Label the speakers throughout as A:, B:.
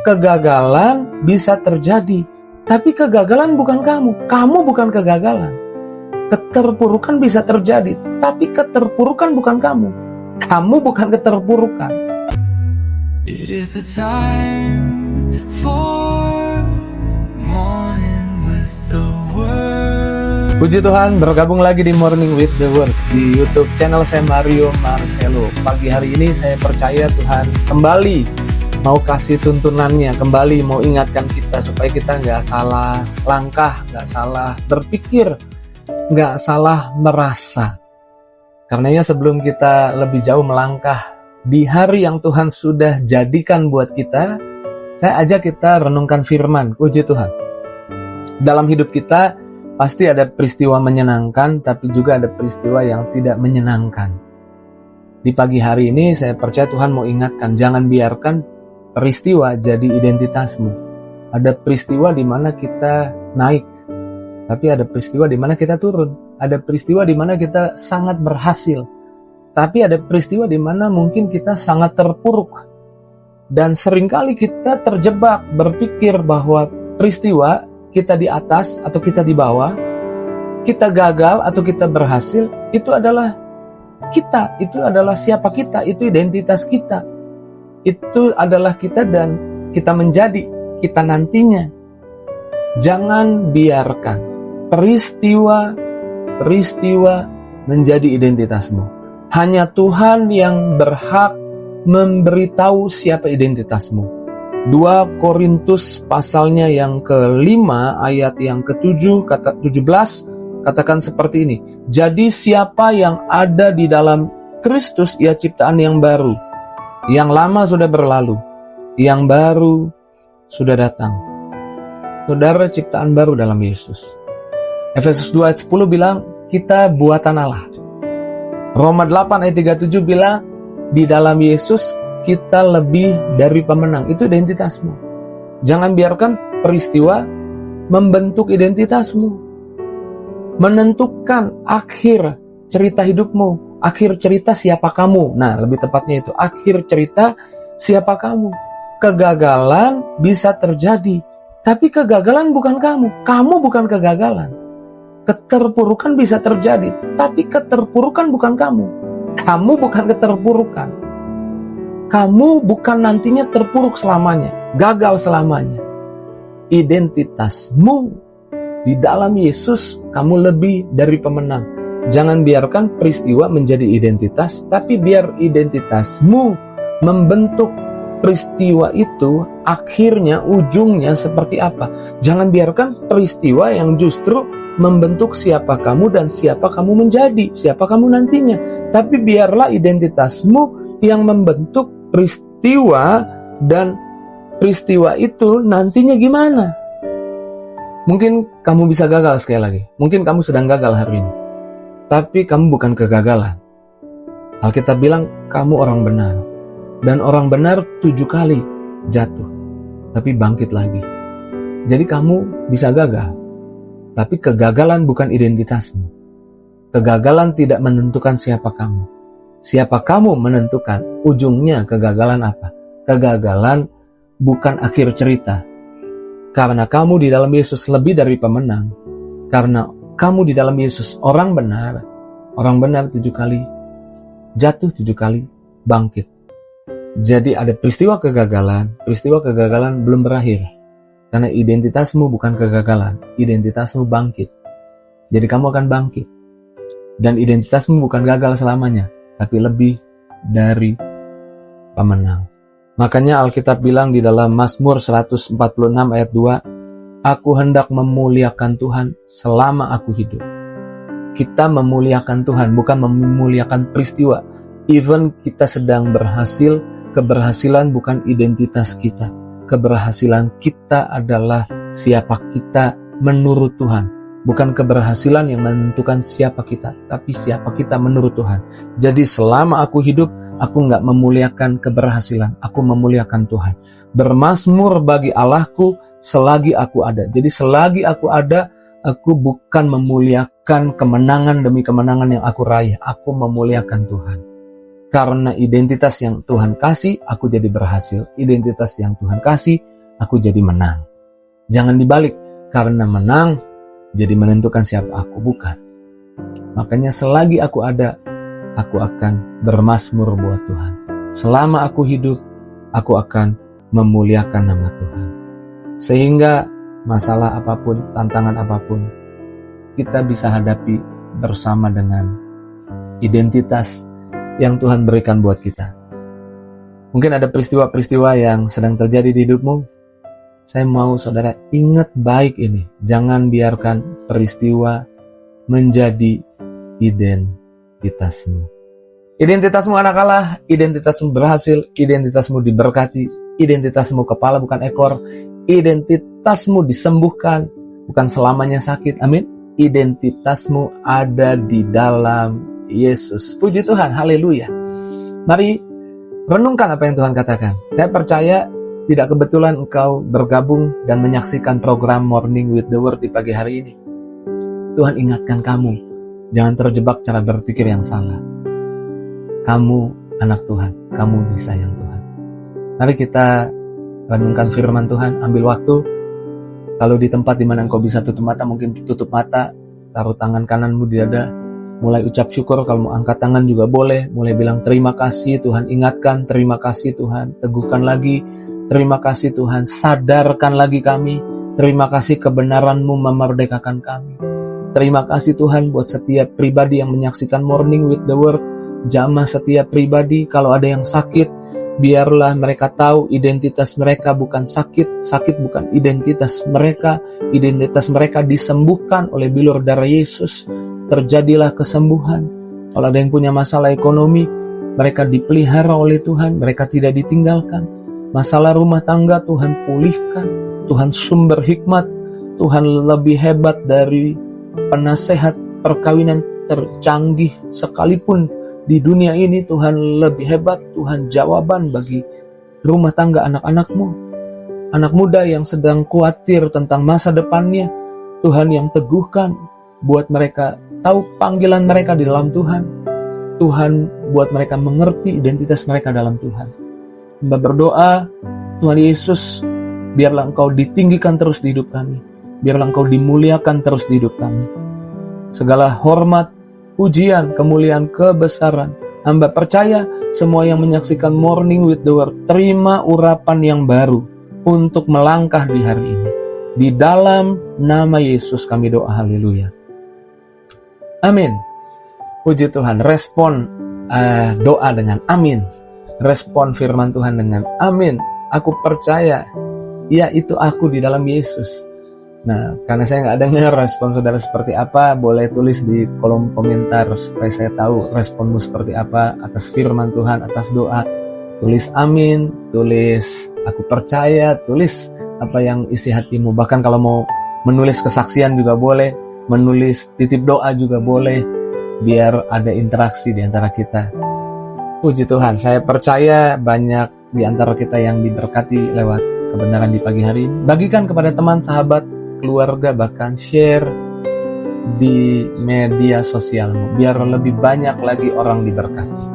A: Kegagalan bisa terjadi, tapi kegagalan bukan kamu. Kamu bukan kegagalan. Keterpurukan bisa terjadi, tapi keterpurukan bukan kamu. Kamu bukan keterpurukan.
B: It is the time for morning with the word.
A: Puji Tuhan, bergabung lagi di Morning with the Word di YouTube channel saya, Mario Marcelo. Pagi hari ini saya percaya Tuhan kembali mau kasih tuntunannya, kembali mau ingatkan kita supaya kita nggak salah langkah, nggak salah berpikir, nggak salah merasa. Karenanya sebelum kita lebih jauh melangkah di hari yang Tuhan sudah jadikan buat kita, saya ajak kita renungkan firman. Puji Tuhan. Dalam hidup kita pasti ada peristiwa menyenangkan, tapi juga ada peristiwa yang tidak menyenangkan. Di pagi hari ini saya percaya Tuhan mau ingatkan, jangan biarkan peristiwa jadi identitasmu. Ada peristiwa di mana kita naik, tapi ada peristiwa di mana kita turun. Ada peristiwa di mana kita sangat berhasil, tapi ada peristiwa di mana mungkin kita sangat terpuruk. Dan seringkali kita terjebak berpikir bahwa peristiwa kita di atas atau kita di bawah, kita gagal atau kita berhasil, itu adalah kita, itu adalah siapa kita, itu identitas kita. Itu adalah kita dan kita menjadi kita nantinya. Jangan biarkan peristiwa menjadi identitasmu. Hanya Tuhan yang berhak memberitahu siapa identitasmu. 2 Korintus pasalnya yang ke-5 ayat yang ke-7 kata 17 katakan seperti ini. Jadi siapa yang ada di dalam Kristus, ia ciptaan yang baru. Yang lama sudah berlalu, yang baru sudah datang. Saudara ciptaan baru dalam Yesus. Efesus 2 ayat 10 bilang, kita buatan Allah. Roma 8 ayat 37 bilang, di dalam Yesus kita lebih dari pemenang. Itu identitasmu. Jangan biarkan peristiwa membentuk identitasmu. Menentukan akhir cerita hidupmu. Akhir cerita siapa kamu. Nah, lebih tepatnya itu. Akhir cerita siapa kamu. Kegagalan bisa terjadi, tapi kegagalan bukan kamu. Kamu bukan kegagalan. Keterpurukan bisa terjadi, tapi keterpurukan bukan kamu. Kamu bukan keterpurukan. Kamu bukan nantinya terpuruk selamanya, gagal selamanya. Identitasmu di dalam Yesus, kamu lebih dari pemenang. Jangan biarkan peristiwa menjadi identitas, tapi biar identitasmu membentuk peristiwa itu, akhirnya, ujungnya seperti apa. Jangan biarkan peristiwa yang justru membentuk siapa kamu dan siapa kamu menjadi, siapa kamu nantinya. Tapi biarlah identitasmu yang membentuk peristiwa, dan peristiwa itu nantinya gimana. Mungkin kamu bisa gagal sekali lagi. Mungkin kamu sedang gagal hari ini. Tapi kamu bukan kegagalan. Alkitab bilang kamu orang benar. Dan orang benar 7 kali jatuh, tapi bangkit lagi. Jadi kamu bisa gagal. Tapi kegagalan bukan identitasmu. Kegagalan tidak menentukan siapa kamu. Siapa kamu menentukan ujungnya kegagalan apa. Kegagalan bukan akhir cerita. Karena kamu di dalam Yesus lebih dari pemenang. Karena kamu di dalam Yesus orang benar 7 kali jatuh, 7 kali bangkit. Jadi ada peristiwa kegagalan belum berakhir. Karena identitasmu bukan kegagalan, identitasmu bangkit. Jadi kamu akan bangkit. Dan identitasmu bukan gagal selamanya, tapi lebih dari pemenang. Makanya Alkitab bilang di dalam Mazmur 146 ayat 2, aku hendak memuliakan Tuhan selama aku hidup. Kita memuliakan Tuhan, bukan memuliakan peristiwa. Even kita sedang berhasil, keberhasilan bukan identitas kita. Keberhasilan kita adalah siapa kita menurut Tuhan. Bukan keberhasilan yang menentukan siapa kita, tapi siapa kita menurut Tuhan. Jadi selama aku hidup, aku nggak memuliakan keberhasilan, aku memuliakan Tuhan. Bermazmur bagi Allahku selagi aku ada. Jadi selagi aku ada, aku bukan memuliakan kemenangan demi kemenangan yang aku raih. Aku memuliakan Tuhan. Karena identitas yang Tuhan kasih, aku jadi berhasil. Identitas yang Tuhan kasih, aku jadi menang. Jangan dibalik, karena menang jadi menentukan siapa aku, bukan. Makanya selagi aku ada, aku akan bermazmur buat Tuhan. Selama aku hidup, aku akan memuliakan nama Tuhan. Sehingga masalah apapun, tantangan apapun, kita bisa hadapi bersama dengan identitas yang Tuhan berikan buat kita. Mungkin ada peristiwa-peristiwa yang sedang terjadi di hidupmu. Saya mau saudara ingat baik ini. Jangan biarkan peristiwa menjadi identitasmu. Identitasmu anak Allah, identitasmu berhasil, identitasmu diberkati, identitasmu kepala bukan ekor, identitasmu disembuhkan, bukan selamanya sakit. Amin. Identitasmu ada di dalam Yesus. Puji Tuhan, haleluya. Mari renungkan apa yang Tuhan katakan. Saya percaya tidak kebetulan engkau bergabung dan menyaksikan program Morning with the Word di pagi hari ini. Tuhan ingatkan kamu, jangan terjebak cara berpikir yang salah. Kamu anak Tuhan, kamu disayang Tuhan. Mari kita renungkan firman Tuhan, ambil waktu. Kalau di tempat di mana engkau bisa tutup mata, mungkin tutup mata, taruh tangan kananmu di dada, mulai ucap syukur. Kalau mau angkat tangan juga boleh, mulai bilang terima kasih Tuhan, ingatkan, terima kasih Tuhan, teguhkan lagi, terima kasih Tuhan, sadarkan lagi kami, terima kasih kebenaran-Mu memerdekakan kami. Terima kasih Tuhan buat setiap pribadi yang menyaksikan Morning with the Word, jamah setiap pribadi. Kalau ada yang sakit, biarlah mereka tahu identitas mereka bukan sakit, sakit bukan identitas mereka disembuhkan oleh bilur darah Yesus. Terjadilah kesembuhan. Kalau ada yang punya masalah ekonomi, mereka dipelihara oleh Tuhan, mereka tidak ditinggalkan. Masalah rumah tangga, Tuhan pulihkan. Tuhan sumber hikmat, Tuhan lebih hebat dari penasehat perkawinan tercanggih sekalipun di dunia ini. Tuhan lebih hebat, Tuhan jawaban bagi rumah tangga anak-anakmu. Anak muda yang sedang khawatir tentang masa depannya, Tuhan yang teguhkan, buat mereka tahu panggilan mereka di dalam Tuhan. Tuhan buat mereka mengerti identitas mereka dalam Tuhan. Hamba berdoa, Tuhan Yesus, biarlah Engkau ditinggikan terus di hidup kami. Biarlah Engkau dimuliakan terus di hidup kami. Segala hormat, pujian, kemuliaan, kebesaran, hamba percaya semua yang menyaksikan Morning with the Word terima urapan yang baru untuk melangkah di hari ini. Di dalam nama Yesus kami doa, haleluya. Amin. Puji Tuhan. Respon doa dengan amin. Respon firman Tuhan dengan amin. Aku percaya, ya itu aku di dalam Yesus. Nah, karena saya nggak dengar respon saudara seperti apa, boleh tulis di kolom komentar supaya saya tahu responmu seperti apa atas firman Tuhan, atas doa. Tulis amin, tulis aku percaya, tulis apa yang isi hatimu. Bahkan kalau mau menulis kesaksian juga boleh, menulis titip doa juga boleh, biar ada interaksi di antara kita. Puji Tuhan, saya percaya banyak di antara kita yang diberkati lewat kebenaran di pagi hari ini. Bagikan kepada teman, sahabat, keluarga, bahkan share di media sosialmu, biar lebih banyak lagi orang diberkati.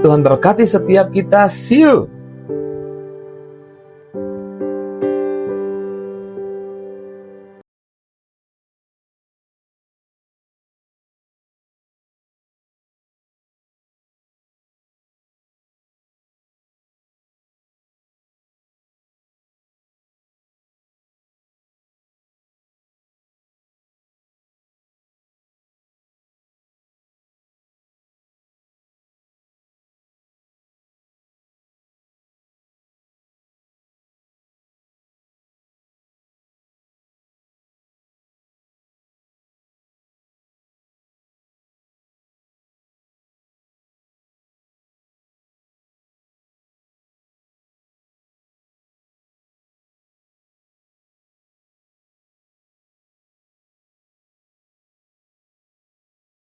A: Tuhan berkati setiap kita. See you.